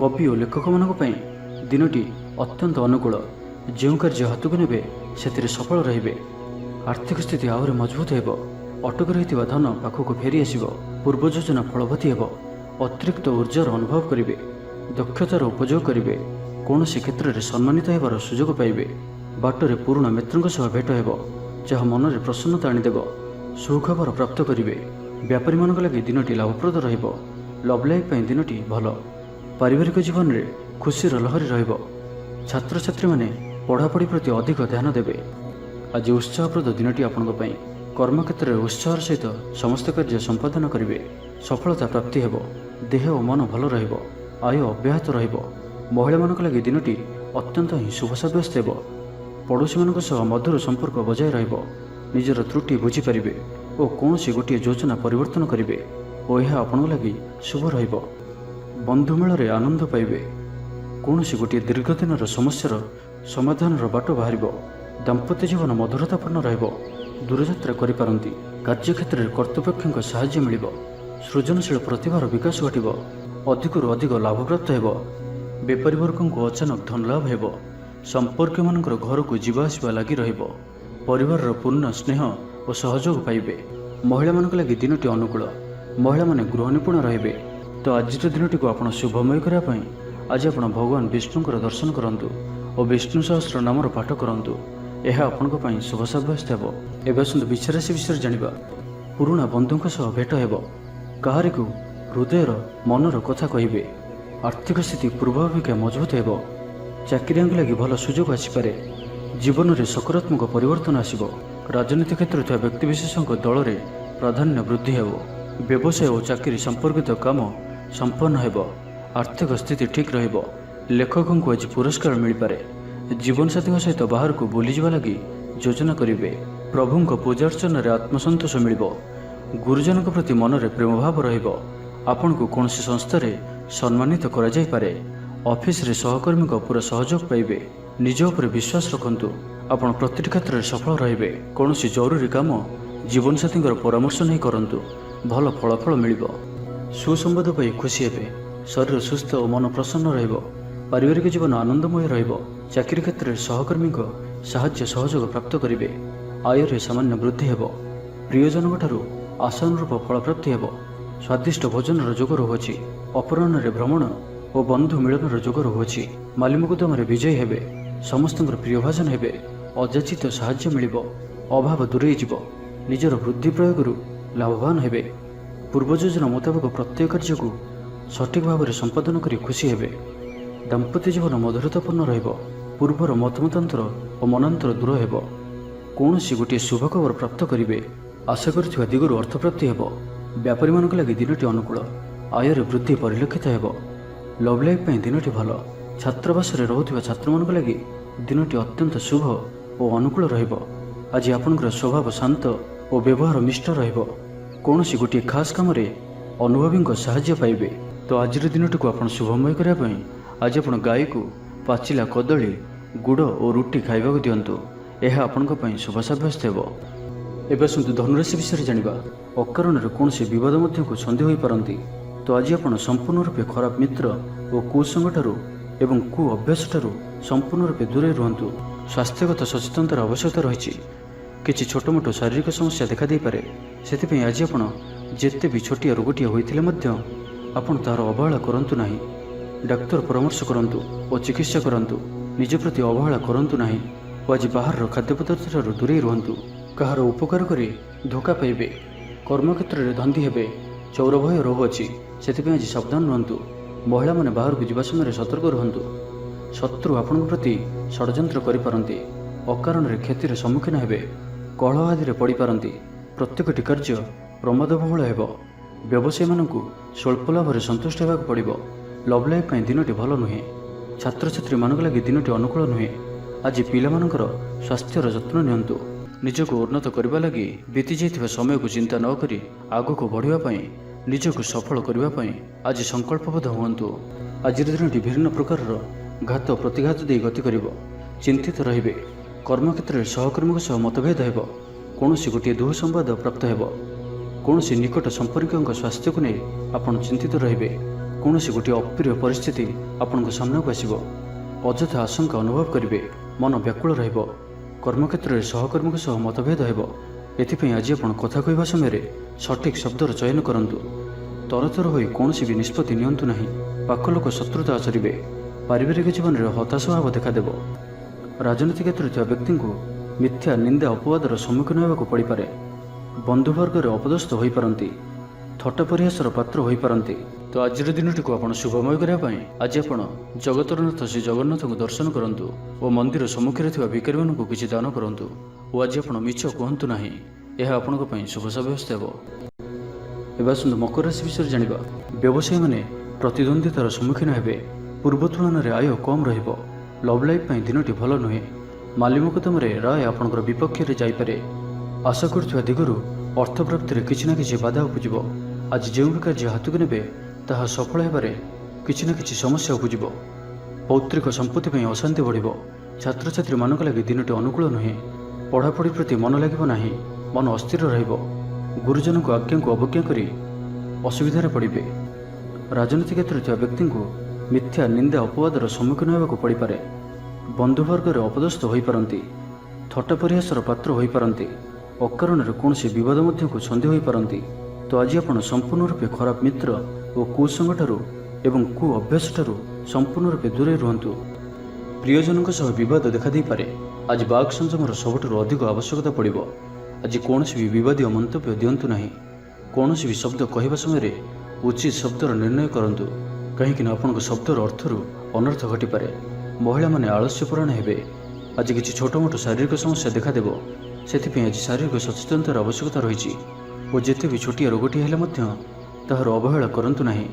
A: କବି ଓ ଲେଖକମାନଙ୍କ ପାଇଁ ଦିନଟି ଅତ୍ୟନ୍ତ ଅନୁକୂଳ। ଯେଉଁ କାର୍ଯ୍ୟ ହାତକୁ ନେବେ ସେଥିରେ ସଫଳ ରହିବେ। ଆର୍ଥିକ ସ୍ଥିତି ଆହୁରି ମଜବୁତ ହେବ। ଅଟକି ରହିଥିବା ଧନ ପାଖକୁ ଫେରି ଆସିବ। ପୂର୍ବ ଯୋଜନା ଫଳବତୀ ହେବ। ଅତିରିକ୍ତ ଉର୍ଜାର ଅନୁଭବ କରିବେ। ଦକ୍ଷତାର ଉପଯୋଗ କରିବେ। କୌଣସି କ୍ଷେତ୍ରରେ ସମ୍ମାନିତ ହେବାର ସୁଯୋଗ ପାଇବେ। ବାଟରେ ପୁରୁଣା ମିତ୍ରଙ୍କ ସହ ଭେଟ ହେବ, ଯାହା ମନରେ ପ୍ରସନ୍ନତା ଆଣିଦେବ। ସୁଖବର ପ୍ରାପ୍ତ କରିବେ। ବ୍ୟାପାରୀମାନଙ୍କ ଲାଗି ଦିନଟି ଲାଭପ୍ରଦ ରହିବ। ଲଭ୍ ଲାଇଫ୍ ପାଇଁ ଦିନଟି ଭଲ। ପାରିବାରିକ ଜୀବନରେ ଖୁସିର ଲହରୀ ରହିବ। ଛାତ୍ରଛାତ୍ରୀମାନେ ପଢ଼ାପଢ଼ି ପ୍ରତି ଅଧିକ ଧ୍ୟାନ ଦେବେ। ଆଜି ଉତ୍ସାହପ୍ରଦ ଦିନଟି ଆପଣଙ୍କ ପାଇଁ। କର୍ମକ୍ଷେତ୍ରରେ ଉତ୍ସାହର ସହିତ ସମସ୍ତ କାର୍ଯ୍ୟ ସମ୍ପାଦନ କରିବେ। ସଫଳତା ପ୍ରାପ୍ତି ହେବ। ଦେହ ଓ ମନ ଭଲ ରହିବ। ଆୟ ଅବ୍ୟାହତ ରହିବ। ମହିଳାମାନଙ୍କ ଲାଗି ଦିନଟି ଅତ୍ୟନ୍ତ ହିଁ ଶୁଭ ସାବ୍ୟସ୍ତ ହେବ। ପଡ଼ୋଶୀମାନଙ୍କ ସହ ମଧୁର ସମ୍ପର୍କ ବଜାୟ ରହିବ। ନିଜର ତ୍ରୁଟି ବୁଝିପାରିବେ ଓ କୌଣସି ଗୋଟିଏ ଯୋଜନା ପରିବର୍ତ୍ତନ କରିବେ ଓ ଏହା ଆପଣଙ୍କ ଲାଗି ଶୁଭ ରହିବ। ବନ୍ଧୁମେଳରେ ଆନନ୍ଦ ପାଇବେ। କୌଣସି ଗୋଟିଏ ଦୀର୍ଘଦିନର ସମସ୍ୟାର ସମାଧାନର ବାଟ ବାହାରିବ। ଦାମ୍ପତ୍ୟ ଜୀବନ ମଧୁରତାପୂର୍ଣ୍ଣ ରହିବ। ଦୂରଯାତ୍ରା କରିପାରନ୍ତି। କାର୍ଯ୍ୟକ୍ଷେତ୍ରରେ କର୍ତ୍ତୃପକ୍ଷଙ୍କ ସାହାଯ୍ୟ ମିଳିବ। ସୃଜନଶୀଳ ପ୍ରତିଭାର ବିକାଶ ଘଟିବ। ଅଧିକରୁ ଅଧିକ ଲାଭପ୍ରାପ୍ତ ହେବ। ବେପାରୀ ବର୍ଗଙ୍କୁ ଅଚାନକ ଧନଲାଭ ହେବ। ସମ୍ପର୍କୀୟମାନଙ୍କର ଘରକୁ ଯିବା ଆସିବା ଲାଗି ରହିବ। ପରିବାରର ପୂର୍ଣ୍ଣ ସ୍ନେହ ଓ ସହଯୋଗ ପାଇବେ। ମହିଳାମାନଙ୍କ ଲାଗି ଦିନଟି ଅନୁକୂଳ। ମହିଳାମାନେ ଗୃହ ନିପୁଣ ରହିବେ। ତ ଆଜିର ଦିନଟିକୁ ଆପଣ ଶୁଭମୟ କରିବା ପାଇଁ ଆଜି ଆପଣ ଭଗବାନ ବିଷ୍ଣୁଙ୍କର ଦର୍ଶନ କରନ୍ତୁ ଓ ବିଷ୍ଣୁ ସହସ୍ର ନାମର ପାଠ କରନ୍ତୁ। ଏହା ଆପଣଙ୍କ ପାଇଁ ଶୁଭ ସାବ୍ୟସ୍ତ ହେବ। ଏବେ ଆସନ୍ତୁ ବୃଷ ରାଶି ବିଷୟରେ ଜାଣିବା। ପୁରୁଣା ବନ୍ଧୁଙ୍କ ସହ ଭେଟ ହେବ। କାହାରିକୁ ହୃଦୟର ମନର କଥା କହିବେ। ଆର୍ଥିକ ସ୍ଥିତି ପୂର୍ବ ଅପେକ୍ଷା ମଜବୁତ ହେବ। ଚାକିରିଆଙ୍କ ଲାଗି ଭଲ ସୁଯୋଗ ଆସିପାରେ। ଜୀବନରେ ସକାରାତ୍ମକ ପରିବର୍ତ୍ତନ ଆସିବ। ରାଜନୀତି କ୍ଷେତ୍ରରେ ଥିବା ବ୍ୟକ୍ତିବିଶେଷଙ୍କ ଦଳରେ ପ୍ରାଧାନ୍ୟ ବୃଦ୍ଧି ହେବ। ବ୍ୟବସାୟ ଓ ଚାକିରି ସମ୍ପର୍କିତ କାମ ସମ୍ପନ୍ନ ହେବ। ଆର୍ଥିକ ସ୍ଥିତି ଠିକ୍ ରହିବ। ଲେଖକଙ୍କୁ ଆଜି ପୁରସ୍କାର ମିଳିପାରେ। ଜୀବନସାଥୀଙ୍କ ସହିତ ବାହାରକୁ ବୁଲିଯିବା ଲାଗି ଯୋଜନା କରିବେ। ପ୍ରଭୁଙ୍କ ପୂଜାର୍ଚ୍ଚନାରେ ଆତ୍ମସନ୍ତୋଷ ମିଳିବ। ଗୁରୁଜନଙ୍କ ପ୍ରତି ମନରେ ପ୍ରେମଭାବ ରହିବ। ଆପଣଙ୍କୁ କୌଣସି ସଂସ୍ଥାରେ ସମ୍ମାନିତ କରାଯାଇପାରେ। ଅଫିସରେ ସହକର୍ମୀଙ୍କ ପୁରା ସହଯୋଗ ପାଇବେ। ନିଜ ଉପରେ ବିଶ୍ୱାସ ରଖନ୍ତୁ। ଆପଣ ପ୍ରତିଟି କ୍ଷେତ୍ରରେ ସଫଳ ରହିବେ। କୌଣସି ଜରୁରୀ କାମ ଜୀବନସାଥୀଙ୍କର ପରାମର୍ଶ ନେଇ କରନ୍ତୁ। ଭଲ ଫଳାଫଳ ମିଳିବ। ସୁସମ୍ବାଦ ପାଇ ଖୁସି ହେବେ। ଶରୀର ସୁସ୍ଥ ଓ ମନ ପ୍ରସନ୍ନ ରହିବ। ପାରିବାରିକ ଜୀବନ ଆନନ୍ଦମୟ ରହିବ। ଚାକିରି କ୍ଷେତ୍ରରେ ସହକର୍ମୀଙ୍କ ସାହାଯ୍ୟ ସହଯୋଗ ପ୍ରାପ୍ତ କରିବେ। ଆୟରେ ସାମାନ୍ୟ ବୃଦ୍ଧି ହେବ। ପ୍ରିୟଜନଙ୍କଠାରୁ ଆଶାନୁରୂପ ଫଳପ୍ରାପ୍ତି ହେବ। ସ୍ୱାଦିଷ୍ଟ ଭୋଜନର ଯୋଗ ରହୁଅଛି। ଅପରାହ୍ନରେ ଭ୍ରମଣ ଓ ବନ୍ଧୁ ମିଳନର ଯୋଗ ରହୁଅଛି। ମାଲିମୁକଦ୍ଦମାରେ ବିଜୟୀ ହେବେ। ସମସ୍ତଙ୍କର ପ୍ରିୟଭାଜନ ହେବେ। ଅଯାଚିତ ସାହାଯ୍ୟ ମିଳିବ। ଅଭାବ ଦୂରେଇ ଯିବ। ନିଜର ବୁଦ୍ଧି ପ୍ରୟୋଗରୁ ଲାଭବାନ ହେବେ। ପୂର୍ବ ଯୋଜନା ମୁତାବକ ପ୍ରତ୍ୟେକ କାର୍ଯ୍ୟକୁ ସଠିକ୍ ଭାବରେ ସମ୍ପାଦନ କରି ଖୁସି ହେବେ। ଦାମ୍ପତ୍ୟ ଜୀବନ ମଧୁରତାପୂର୍ଣ୍ଣ ରହିବ। ପୂର୍ବର ମତମତାନ୍ତର ଓ ମନାନ୍ତର ଦୂର ହେବ। କୌଣସି ଗୋଟିଏ ଶୁଭ ଖବର ପ୍ରାପ୍ତ କରିବେ। ଆଶା କରୁଥିବା ଦିଗରୁ ଅର୍ଥପ୍ରାପ୍ତି ହେବ। ବ୍ୟାପାରୀମାନଙ୍କ ଲାଗି ଦିନଟି ଅନୁକୂଳ। ଆୟରେ ବୃଦ୍ଧି ପରିଲକ୍ଷିତ ହେବ। ଲଭ୍ ଲାଇଫ୍ ପାଇଁ ଦିନଟି ଭଲ। ଛାତ୍ରାବାସରେ ରହୁଥିବା ଛାତ୍ରମାନଙ୍କ ଲାଗି ଦିନଟି ଅତ୍ୟନ୍ତ ଶୁଭ ଓ ଅନୁକୂଳ ରହିବ। ଆଜି ଆପଣଙ୍କର ସ୍ୱଭାବ ଶାନ୍ତ ଓ ବ୍ୟବହାର ମିଷ୍ଟ ରହିବ। କୌଣସି ଗୋଟିଏ ଖାସ୍ କାମରେ ଅନୁଭବୀଙ୍କ ସାହାଯ୍ୟ ପାଇବେ। ତ ଆଜିର ଦିନଟିକୁ ଆପଣ ଶୁଭମୟ କରିବା ପାଇଁ ଆଜି ଆପଣ ଗାଈକୁ ପାଚିଲା କଦଳୀ, ଗୁଡ଼ ଓ ରୁଟି ଖାଇବାକୁ ଦିଅନ୍ତୁ। ଏହା ଆପଣଙ୍କ ପାଇଁ ଶୁଭ ସାବ୍ୟସ୍ତ ହେବ। ଏବେ ଆସନ୍ତୁ ଧନୁରାଶି ବିଷୟରେ ଜାଣିବା। ଅକାରଣରେ କୌଣସି ବିବାଦ ମଧ୍ୟକୁ ଛନ୍ଦି ହୋଇପାରନ୍ତି। ତ ଆଜି ଆପଣ ସମ୍ପୂର୍ଣ୍ଣ ରୂପେ ଖରାପ ମିତ୍ର ଓ କୁସଙ୍ଗଠାରୁ ଏବଂ କୁ ଅଭ୍ୟାସଠାରୁ ସମ୍ପୂର୍ଣ୍ଣ ରୂପେ ଦୂରେଇ ରୁହନ୍ତୁ। ସ୍ୱାସ୍ଥ୍ୟଗତ ସଚେତନତାର ଆବଶ୍ୟକତା ରହିଛି। କିଛି ଛୋଟମୋଟ ଶାରୀରିକ ସମସ୍ୟା ଦେଖାଦେଇପାରେ। ସେଥିପାଇଁ ଆଜି ଆପଣ ଯେତେ ବି ଛୋଟିଆ ରୋଗଟିଏ ହୋଇଥିଲେ ମଧ୍ୟ ଆପଣ ତାହାର ଅବହେଳା କରନ୍ତୁ ନାହିଁ। ଡାକ୍ତର ପରାମର୍ଶ କରନ୍ତୁ ଓ ଚିକିତ୍ସା କରନ୍ତୁ। ନିଜ ପ୍ରତି ଅବହେଳା କରନ୍ତୁ ନାହିଁ ଓ ଆଜି ବାହାରର ଖାଦ୍ୟପଦାର୍ଥଠାରୁ ଦୂରେଇ ରୁହନ୍ତୁ। କାହାର ଉପକାର କରି ଧୋକା ପାଇବେ। କର୍ମକ୍ଷେତ୍ରରେ ଧନ୍ଦୀ ହେବେ। ଚୌର ଭୟ ରହୁଅଛି। ସେଥିପାଇଁ ଆଜି ସାବଧାନ ରୁହନ୍ତୁ। ମହିଳାମାନେ ବାହାରକୁ ଯିବା ସମୟରେ ସତର୍କ ରୁହନ୍ତୁ। ଶତ୍ରୁ ଆପଣଙ୍କ ପ୍ରତି ଷଡ଼ଯନ୍ତ୍ର କରିପାରନ୍ତି। ଅକାରଣରେ କ୍ଷତିର ସମ୍ମୁଖୀନ ହେବେ। କଳହ ଆଦିରେ ପଡ଼ିପାରନ୍ତି। ପ୍ରତ୍ୟେକଟି କାର୍ଯ୍ୟ ପ୍ରମାଦବହୁଳ ହେବ। ବ୍ୟବସାୟୀମାନଙ୍କୁ ସ୍ୱଳ୍ପ ଲାଭରେ ସନ୍ତୁଷ୍ଟ ହେବାକୁ ପଡ଼ିବ। ଲଭ୍ ଲାଇଫ୍ ପାଇଁ ଦିନଟି ଭଲ ନୁହେଁ। ଛାତ୍ରଛାତ୍ରୀମାନଙ୍କ ଲାଗି ଦିନଟି ଅନୁକୂଳ ନୁହେଁ। ଆଜି ପିଲାମାନଙ୍କର ସ୍ୱାସ୍ଥ୍ୟର ଯତ୍ନ ନିଅନ୍ତୁ। ନିଜକୁ ଉନ୍ନତ କରିବା ଲାଗି ବିତିଯାଇଥିବା ସମୟକୁ ଚିନ୍ତା ନ କରି ଆଗକୁ ବଢ଼ିବା ପାଇଁ, ନିଜକୁ ସଫଳ କରିବା ପାଇଁ ଆଜି ସଂକଳ୍ପବଦ୍ଧ ହୁଅନ୍ତୁ। ଆଜିର ଦିନଟି ବିଭିନ୍ନ ପ୍ରକାରର ଘାତ ପ୍ରତିଘାତ ଦେଇ ଗତି କରିବ। ଚିନ୍ତିତ ରହିବେ। କର୍ମକ୍ଷେତ୍ରରେ ସହକର୍ମୀଙ୍କ ସହ ମତଭେଦ ହେବ। କୌଣସି ଗୋଟିଏ ଦୁଃସମ୍ବାଦ ପ୍ରାପ୍ତ ହେବ। କୌଣସି ନିକଟ ସମ୍ପର୍କୀୟଙ୍କ ସ୍ୱାସ୍ଥ୍ୟକୁ ନେଇ ଆପଣ ଚିନ୍ତିତ ରହିବେ। କୌଣସି ଗୋଟିଏ ଅପ୍ରିୟ ପରିସ୍ଥିତି ଆପଣଙ୍କ ସାମ୍ନାକୁ ଆସିବ। ଅଯଥା ଆଶଙ୍କା ଅନୁଭବ କରିବେ। ମନ ବ୍ୟାକୁଳ ରହିବ। କର୍ମକ୍ଷେତ୍ରରେ ସହକର୍ମୀଙ୍କ ସହ ମତଭେଦ ହେବ। ଏଥିପାଇଁ ଆଜି ଆପଣ କଥା କହିବା ସମୟରେ ସଠିକ୍ ଶବ୍ଦର ଚୟନ କରନ୍ତୁ। ତରତର ହୋଇ କୌଣସି ବି ନିଷ୍ପତ୍ତି ନିଅନ୍ତୁ ନାହିଁ। ପାଖ ଲୋକ ଶତ୍ରୁତା ଆଚରିବେ। ପାରିବାରିକ ଜୀବନରେ ହତାଶ ଭାବ ଦେଖାଦେବ। ରାଜନୀତି କ୍ଷେତ୍ରରେ ଥିବା ବ୍ୟକ୍ତିଙ୍କୁ ମିଥ୍ୟା ନିନ୍ଦା ଅପବାଦର ସମ୍ମୁଖୀନ ହେବାକୁ ପଡ଼ିପାରେ। ବନ୍ଧୁବର୍ଗରେ ଅପଦସ୍ଥ ହୋଇପାରନ୍ତି। ଥଟ୍ଟା ପରିହାସର ପାତ୍ର ହୋଇପାରନ୍ତି। ତ ଆଜିର ଦିନଟିକୁ ଆପଣ ଶୁଭମୟ କରିବା ପାଇଁ ଆଜି ଆପଣ ଜଗତରନାଥ ଶ୍ରୀ ଜଗନ୍ନାଥଙ୍କୁ ଦର୍ଶନ କରନ୍ତୁ ଓ ମନ୍ଦିର ସମ୍ମୁଖରେ ଥିବା ଭିକାରୀମାନଙ୍କୁ କିଛି ଦାନ କରନ୍ତୁ। ଓ ଆଜି ଆପଣ ମିଛ କୁହନ୍ତୁ ନାହିଁ। ଏହା ଆପଣଙ୍କ ପାଇଁ ଶୁଭ ସାବ୍ୟସ୍ତ ହେବ। ଏବେ ଆସନ୍ତୁ ମକର ରାଶି ବିଷୟରେ ଜାଣିବା। ବ୍ୟବସାୟୀମାନେ ପ୍ରତିଦ୍ୱନ୍ଦ୍ୱିତାର ସମ୍ମୁଖୀନ ହେବେ। ପୂର୍ବ ତୁଳନାରେ ଆୟ କମ୍ ରହିବ। ଲଭ୍ ଲାଇଫ୍ ପାଇଁ ଦିନଟି ଭଲ ନୁହେଁ। ମାଲିମକଦ୍ଦମାରେ ରାୟ ଆପଣଙ୍କର ବିପକ୍ଷରେ ଯାଇପାରେ। ଆଶା କରୁଥିବା ଦିଗରୁ ଅର୍ଥପ୍ରାପ୍ତିରେ କିଛି ନା କିଛି ବାଧା ଉପୁଜିବ। ଆଜି ଯେଉଁ ବି କାର୍ଯ୍ୟ ହାତକୁ ନେବେ ତାହା ସଫଳ ହେବାରେ କିଛି ନା କିଛି ସମସ୍ୟା ଉପୁଜିବ। ପୌତ୍ରିକ ସମ୍ପତ୍ତି ପାଇଁ ଅଶାନ୍ତି ବଢ଼ିବ। ଛାତ୍ରଛାତ୍ରୀମାନଙ୍କ ଲାଗି ଦିନଟି ଅନୁକୂଳ ନୁହେଁ। ପଢ଼ାପଢ଼ି ପ୍ରତି ମନ ଲାଗିବ ନାହିଁ। ମନ ଅସ୍ଥିର ରହିବ। ଗୁରୁଜନଙ୍କ ଆଜ୍ଞାକୁ ଅବଜ୍ଞା କରି ଅସୁବିଧାରେ ପଡ଼ିବେ। ରାଜନୀତି କ୍ଷେତ୍ରରେ ଥିବା ବ୍ୟକ୍ତିଙ୍କୁ ମିଥ୍ୟା ନିନ୍ଦା ଅପବାଦର ସମ୍ମୁଖୀନ ହେବାକୁ ପଡ଼ିପାରେ। ବନ୍ଧୁବର୍ଗରେ ଅପଦସ୍ଥ ହୋଇପାରନ୍ତି। ଥଟ୍ଟା ପରିହାସର ପାତ୍ର ହୋଇପାରନ୍ତି। ଅକାରଣରେ କୌଣସି ବିବାଦ ମଧ୍ୟକୁ ଛନ୍ଦି ହୋଇପାରନ୍ତି। ତ ଆଜି ଆପଣ ସମ୍ପୂର୍ଣ୍ଣ ରୂପେ ଖରାପ ମିତ୍ର ଓ କୁସଙ୍ଗଠାରୁ ଏବଂ କୁ ଅଭ୍ୟାସଠାରୁ ସମ୍ପୂର୍ଣ୍ଣ ରୂପେ ଦୂରେଇ ରୁହନ୍ତୁ। ପ୍ରିୟଜନଙ୍କ ସହ ବିବାଦ ଦେଖାଦେଇପାରେ। ଆଜି ବାକ୍ ସଂଯମର ସବୁଠାରୁ ଅଧିକ ଆବଶ୍ୟକତା ପଡ଼ିବ। ଆଜି କୌଣସି ବି ବିବାଦୀୟ ମନ୍ତବ୍ୟ ଦିଅନ୍ତୁ ନାହିଁ। କୌଣସି ବି ଶବ୍ଦ କହିବା ସମୟରେ ଉଚିତ ଶବ୍ଦର ନିର୍ଣ୍ଣୟ କରନ୍ତୁ। କାହିଁକିନା ଆପଣଙ୍କ ଶବ୍ଦର ଅର୍ଥରୁ ଅନର୍ଥ ଘଟିପାରେ। ମହିଳାମାନେ ଆଳସ୍ୟପରାୟଣ ହେବେ। ଆଜି କିଛି ଛୋଟମୋଟ ଶାରୀରିକ ସମସ୍ୟା ଦେଖାଦେବ। ସେଥିପାଇଁ ଆଜି ଶାରୀରିକ ସଚେତନତାର ଆବଶ୍ୟକତା ରହିଛି ଓ ଯେତେ ବି ଛୋଟିଆ ରୋଗଟି ହେଲେ ମଧ୍ୟ ତାହାର ଅବହେଳା କରନ୍ତୁ ନାହିଁ।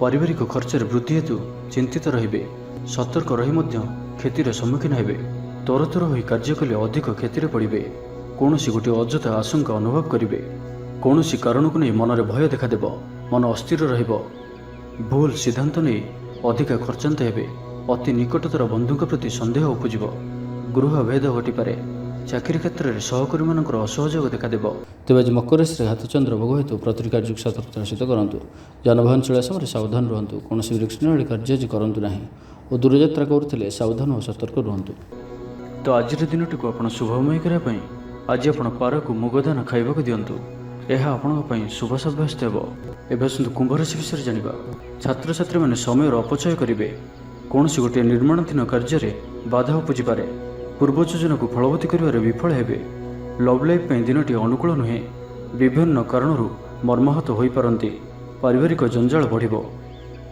A: ପାରିବାରିକ ଖର୍ଚ୍ଚରେ ବୃଦ୍ଧି ହେତୁ ଚିନ୍ତିତ ରହିବେ। ସତର୍କ ରହି ମଧ୍ୟ କ୍ଷତିର ସମ୍ମୁଖୀନ ହେବେ। ତରତର ହୋଇ କାର୍ଯ୍ୟ କଲେ ଅଧିକ କ୍ଷତିରେ ପଡ଼ିବେ। କୌଣସି ଗୋଟିଏ ଅଯଥା ଆଶଙ୍କା ଅନୁଭବ କରିବେ। କୌଣସି କାରଣକୁ ନେଇ ମନରେ ଭୟ ଦେଖାଦେବ। ମନ ଅସ୍ଥିର ରହିବ। ଭୁଲ ସିଦ୍ଧାନ୍ତ ନେଇ ଅଧିକା ଖର୍ଚ୍ଚାନ୍ତ ହେବେ। ଅତି ନିକଟତର ବନ୍ଧୁଙ୍କ ପ୍ରତି ସନ୍ଦେହ ଉପୁଜିବ। ଗୃହ ଭେଦ ଘଟିପାରେ। ଚାକିରି କ୍ଷେତ୍ରରେ ସହକର୍ମୀମାନଙ୍କର ଅସହଯୋଗ ଦେଖାଦେବ। ତେବେ ଆଜି ମକର ରାଶିରେ ହାତଚନ୍ଦ୍ର ଭୋଗ ହେତୁ ପ୍ରତିଟି କାର୍ଯ୍ୟକୁ ସତର୍କତାର ସହିତ କରନ୍ତୁ। ଯାନବାହନ ଚଳାଇବା ସମୟରେ ସାବଧାନ ରୁହନ୍ତୁ। କୌଣସି ରିସ୍କ କାର୍ଯ୍ୟ ଆଜି କରନ୍ତୁ ନାହିଁ ଓ ଦୂରଯାତ୍ରା କରୁଥିଲେ ସାବଧାନ ଓ ସତର୍କ ରୁହନ୍ତୁ। ତ ଆଜିର ଦିନଟିକୁ ଆପଣ ଶୁଭମୟ କରିବା ପାଇଁ ଆଜି ଆପଣ ପାରକୁ ମୁଗଦାନ ଖାଇବାକୁ ଦିଅନ୍ତୁ। ଏହା ଆପଣଙ୍କ ପାଇଁ ଶୁଭ ସାବ୍ୟସ୍ତ ହେବ। ଏବେ ଆସନ୍ତୁ କୁମ୍ଭ ରାଶି ବିଷୟରେ ଜାଣିବା। ଛାତ୍ରଛାତ୍ରୀମାନେ ସମୟର ଅପଚୟ କରିବେ। କୌଣସି ଗୋଟିଏ ନିର୍ମାଣାଧୀନ କାର୍ଯ୍ୟରେ ବାଧା ଉପୁଜିପାରେ। ପୂର୍ବ ଯୋଜନାକୁ ଫଳବତୀ କରିବାରେ ବିଫଳ ହେବେ। ଲଭ୍ ଲାଇଫ୍ ପାଇଁ ଦିନଟି ଅନୁକୂଳ ନୁହେଁ। ବିଭିନ୍ନ କାରଣରୁ ମର୍ମାହତ ହୋଇପାରନ୍ତି। ପାରିବାରିକ ଜଞ୍ଜାଳ ବଢ଼ିବ।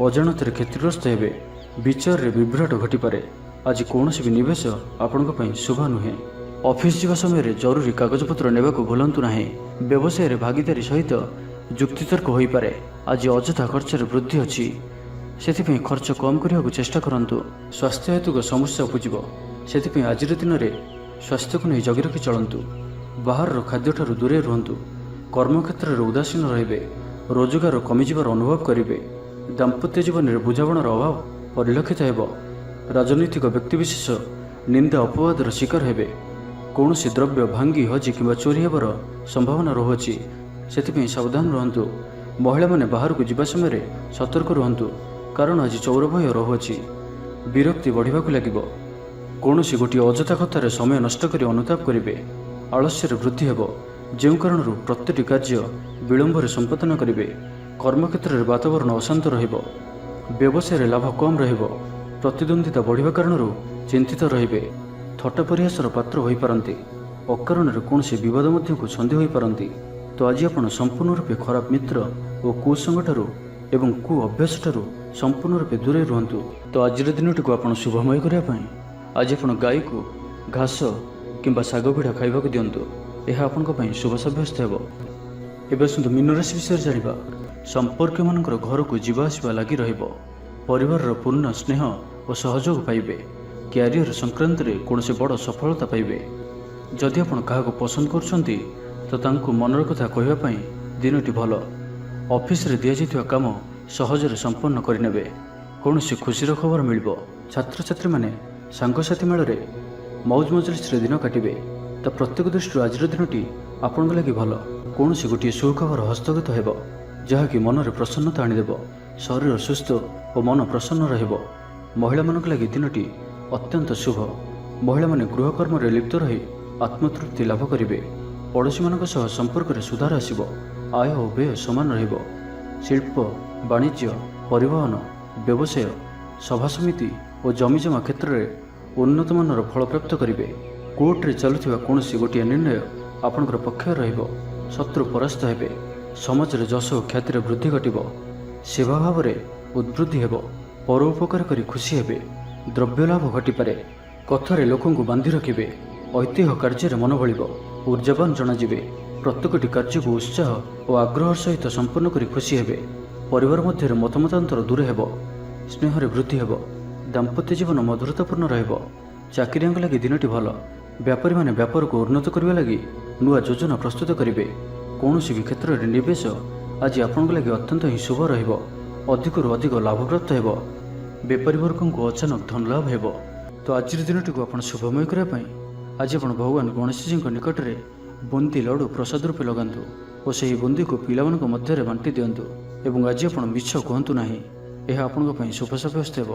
A: ଅଜାଣତରେ କ୍ଷତିଗ୍ରସ୍ତ ହେବେ। ବିଚାରରେ ବିଭ୍ରାଟ ଘଟିପାରେ। ଆଜି କୌଣସି ବି ନିବେଶ ଆପଣଙ୍କ ପାଇଁ ଶୁଭ ନୁହେଁ। ଅଫିସ୍ ଯିବା ସମୟରେ ଜରୁରୀ କାଗଜପତ୍ର ନେବାକୁ ଭୁଲନ୍ତୁ ନାହିଁ। ବ୍ୟବସାୟରେ ଭାଗିଦାରୀ ସହିତ ଯୁକ୍ତିତର୍କ ହୋଇପାରେ। ଆଜି ଅଯଥା ଖର୍ଚ୍ଚରେ ବୃଦ୍ଧି ଅଛି। ସେଥିପାଇଁ ଖର୍ଚ୍ଚ କମ୍ କରିବାକୁ ଚେଷ୍ଟା କରନ୍ତୁ। ସ୍ୱାସ୍ଥ୍ୟ ହେତୁକ ସମସ୍ୟା ଉପୁଜିବ। ସେଥିପାଇଁ ଆଜିର ଦିନରେ ସ୍ୱାସ୍ଥ୍ୟକୁ ନେଇ ଜଗି ରଖି ଚଳନ୍ତୁ। ବାହାରର ଖାଦ୍ୟଠାରୁ ଦୂରେଇ ରୁହନ୍ତୁ। କର୍ମକ୍ଷେତ୍ରରେ ଉଦାସୀନ ରହିବେ। ରୋଜଗାର କମିଯିବାର ଅନୁଭବ କରିବେ। ଦାମ୍ପତ୍ୟ ଜୀବନରେ ବୁଝାମଣାର ଅଭାବ ପରିଲକ୍ଷିତ ହେବ। ରାଜନୈତିକ ବ୍ୟକ୍ତିବିଶେଷ ନିନ୍ଦା ଅପବାଦର ଶିକାର ହେବେ। କୌଣସି ଦ୍ରବ୍ୟ ଭାଙ୍ଗି ହଜି କିମ୍ବା ଚୋରି ହେବାର ସମ୍ଭାବନା ରହୁଅଛି। ସେଥିପାଇଁ ସାବଧାନ ରୁହନ୍ତୁ। ମହିଳାମାନେ ବାହାରକୁ ଯିବା ସମୟରେ ସତର୍କ ରୁହନ୍ତୁ, କାରଣ ଆଜି ଚୌର ଭୟ ରହୁଅଛି। ବିରକ୍ତି ବଢ଼ିବାକୁ ଲାଗିବ। କୌଣସି ଗୋଟିଏ ଅଯଥା କଥାରେ ସମୟ ନଷ୍ଟ କରି ଅନୁତାପ କରିବେ। ଆଳସ୍ୟରେ ବୃଦ୍ଧି ହେବ, ଯେଉଁ କାରଣରୁ ପ୍ରତିଟି କାର୍ଯ୍ୟ ବିଳମ୍ବରେ ସମ୍ପାଦନ କରିବେ। କର୍ମକ୍ଷେତ୍ରରେ ବାତାବରଣ ଅଶାନ୍ତ ରହିବ। ବ୍ୟବସାୟରେ ଲାଭ କମ୍ ରହିବ। ପ୍ରତିଦ୍ୱନ୍ଦ୍ୱିତା ବଢ଼ିବା କାରଣରୁ ଚିନ୍ତିତ ରହିବେ। ଥଟ୍ଟା ପରିହାସର ପାତ୍ର ହୋଇପାରନ୍ତି। ଅକାରଣରେ କୌଣସି ବିବାଦ ମଧ୍ୟକୁ ଛନ୍ଦି ହୋଇପାରନ୍ତି। ତ ଆଜି ଆପଣ ସମ୍ପୂର୍ଣ୍ଣ ରୂପେ ଖରାପ ମିତ୍ର ଓ କୁସଙ୍ଗଠାରୁ ଏବଂ କୁ ଅଭ୍ୟାସଠାରୁ ସମ୍ପୂର୍ଣ୍ଣ ରୂପେ ଦୂରେଇ ରୁହନ୍ତୁ। ତ ଆଜିର ଦିନଟିକୁ ଆପଣ ଶୁଭମୟ କରିବା ପାଇଁ ଆଜି ଆପଣ ଗାଈକୁ ଘାସ କିମ୍ବା ଶାଗ ପିଠା ଖାଇବାକୁ ଦିଅନ୍ତୁ। ଏହା ଆପଣଙ୍କ ପାଇଁ ଶୁଭ ସାବ୍ୟସ୍ତ ହେବ। ଏବେ ଆସନ୍ତୁ ମୀନ ରାଶି ବିଷୟରେ ଜାଣିବା। ସମ୍ପର୍କୀୟମାନଙ୍କର ଘରକୁ ଯିବା ଆସିବା ଲାଗି ରହିବ। ପରିବାରର ପୂର୍ଣ୍ଣ ସ୍ନେହ ଓ ସହଯୋଗ ପାଇବେ। କ୍ୟାରିୟର ସଂକ୍ରାନ୍ତରେ କୌଣସି ବଡ଼ ସଫଳତା ପାଇବେ। ଯଦି ଆପଣ କାହାକୁ ପସନ୍ଦ କରୁଛନ୍ତି ତ ତାଙ୍କୁ ମନର କଥା କହିବା ପାଇଁ ଦିନଟି ଭଲ। ଅଫିସରେ ଦିଆଯାଇଥିବା କାମ ସହଜରେ ସମ୍ପନ୍ନ କରିନେବେ। କୌଣସି ଖୁସିର ଖବର ମିଳିବ। ଛାତ୍ରଛାତ୍ରୀମାନେ ସାଙ୍ଗସାଥି ମେଳରେ ମୌଜ ମଜଲିସରେ ଦିନ କାଟିବେ। ତ ପ୍ରତ୍ୟେକ ଦୃଷ୍ଟିରୁ ଆଜିର ଦିନଟି ଆପଣଙ୍କ ଲାଗି ଭଲ। କୌଣସି ଗୋଟିଏ ସୁଖବର ହସ୍ତଗତ ହେବ, ଯାହାକି ମନରେ ପ୍ରସନ୍ନତା ଆଣିଦେବ। ଶରୀର ସୁସ୍ଥ ଓ ମନ ପ୍ରସନ୍ନ ରହିବ। ମହିଳାମାନଙ୍କ ଲାଗି ଦିନଟି ଅତ୍ୟନ୍ତ ଶୁଭ। ମହିଳାମାନେ ଗୃହକର୍ମରେ ଲିପ୍ତ ରହି ଆତ୍ମତୃପ୍ତି ଲାଭ କରିବେ। ପଡ଼ୋଶୀମାନଙ୍କ ସହ ସମ୍ପର୍କରେ ସୁଧାର ଆସିବ। ଆୟ ଓ ବ୍ୟୟ ସମାନ ରହିବ। ଶିଳ୍ପ, ବାଣିଜ୍ୟ, ପରିବହନ, ବ୍ୟବସାୟ, ସଭାସମିତି ଓ ଜମିଜମା କ୍ଷେତ୍ରରେ ଉନ୍ନତମାନର ଫଳପ୍ରାପ୍ତ କରିବେ। କୋର୍ଟରେ ଚାଲୁଥିବା କୌଣସି ଗୋଟିଏ ନିର୍ଣ୍ଣୟ ଆପଣଙ୍କର ପକ୍ଷରେ ରହିବ। ଶତ୍ରୁ ପରାସ୍ତ ହେବେ। ସମାଜରେ ଯଶ ଓ ଖ୍ୟାତିରେ ବୃଦ୍ଧି ଘଟିବ। ସେବା ଭାବରେ ଉଦ୍ବୃଦ୍ଧି ହେବ। ପରୋପକାର କରି ଖୁସି ହେବେ। ଦ୍ରବ୍ୟ ଲାଭ ଘଟିପାରେ। କଥାରେ ଲୋକଙ୍କୁ ବାନ୍ଧି ରଖିବେ। ଐତିହ୍ୟ କାର୍ଯ୍ୟରେ ମନ ବଳିବ। ଉର୍ଜାବାନ ଜଣାଯିବେ। ପ୍ରତ୍ୟେକଟି କାର୍ଯ୍ୟକୁ ଉତ୍ସାହ ଓ ଆଗ୍ରହର ସହିତ ସମ୍ପନ୍ନ କରି ଖୁସି ହେବେ। ପରିବାର ମଧ୍ୟରେ ମତମତାନ୍ତର ଦୂର ହେବ। ସ୍ନେହରେ ବୃଦ୍ଧି ହେବ। ଦାମ୍ପତ୍ୟ ଜୀବନ ମଧୁରତାପୂର୍ଣ୍ଣ ରହିବ। ଚାକିରିଆଙ୍କ ଲାଗି ଦିନଟି ଭଲ। ବ୍ୟାପାରୀମାନେ ବ୍ୟାପାରକୁ ଉନ୍ନତ କରିବା ଲାଗି ନୂଆ ଯୋଜନା ପ୍ରସ୍ତୁତ କରିବେ। କୌଣସି ବି କ୍ଷେତ୍ରରେ ନିବେଶ ଆଜି ଆପଣଙ୍କ ଲାଗି ଅତ୍ୟନ୍ତ ହିଁ ଶୁଭ ରହିବ। ଅଧିକରୁ ଅଧିକ ଲାଭପ୍ରାପ୍ତ ହେବ। ବେପାରୀ ବର୍ଗଙ୍କୁ ଅଚାନକ ଧନଲାଭ ହେବ। ତ ଆଜିର ଦିନଟିକୁ ଆପଣ ଶୁଭମୟ କରିବା ପାଇଁ ଆଜି ଆପଣ ଭଗବାନ ଗଣେଶଜୀଙ୍କ ନିକଟରେ ବୁନ୍ଦି ଲଡ଼ୁ ପ୍ରସାଦ ରୂପେ ଲଗାନ୍ତୁ ଓ ସେହି ବୁନ୍ଦିକୁ ପିଲାମାନଙ୍କ ମଧ୍ୟରେ ବାଣ୍ଟି ଦିଅନ୍ତୁ। ଏବଂ ଆଜି ଆପଣ ମିଛ କୁହନ୍ତୁ ନାହିଁ। ଏହା ଆପଣଙ୍କ ପାଇଁ ଶୁଭ ସାବ୍ୟସ୍ତ ହେବ।